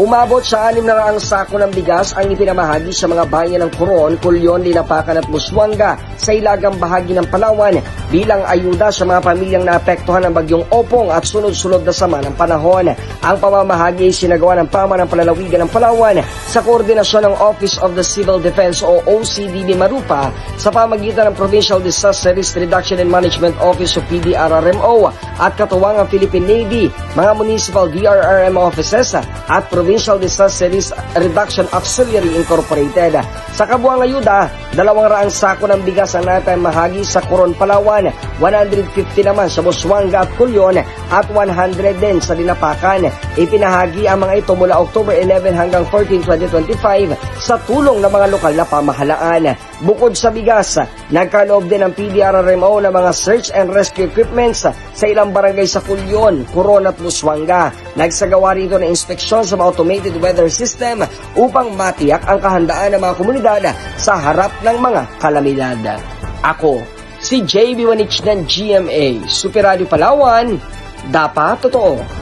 Umabot sa 600 sako ng bigas ang ipinamahagi sa mga bayan ng Coron, Culion, Linapacan at Busuanga sa ilagang bahagi ng Palawan bilang ayuda sa mga pamilyang naapektuhan ng bagyong Opong at sunod-sunod na sama ng panahon. Ang pamamahagi ay sinagawa ng Pamanang Palalawigan ng Palawan sa koordinasyon ng Office of the Civil Defense o OCDB Marupa sa pamagitan ng Provincial Disaster Risk Reduction and Management Office o PDRRMO at katuwang ang Philippine Navy, mga Municipal DRRM offices at Provincial Disaster Risk Reduction Auxiliary Incorporated. Sa kabuang ayuda, 200 sako ng bigas ang naipamahagi sa Coron, Palawan, 150 naman sa Busuanga at Culion at 100 din sa Linapacan. Ipinahagi ang mga ito mula October 11 hanggang 14, 2025 sa tulong ng mga lokal na pamahalaan. Bukod sa bigas, nagkaloob din ang PDRRMO ng mga search and rescue equipments sa ilang barangay sa Culion, Coron at Busuanga. Nagsagawa rito ng inspeksyon sa mga automated weather system upang matiyak ang kahandaan ng mga komunidad sa harap ng mga kalamidad. Ako, si JB Wanich ng GMA, Super Radio Palawan, dapat totoo.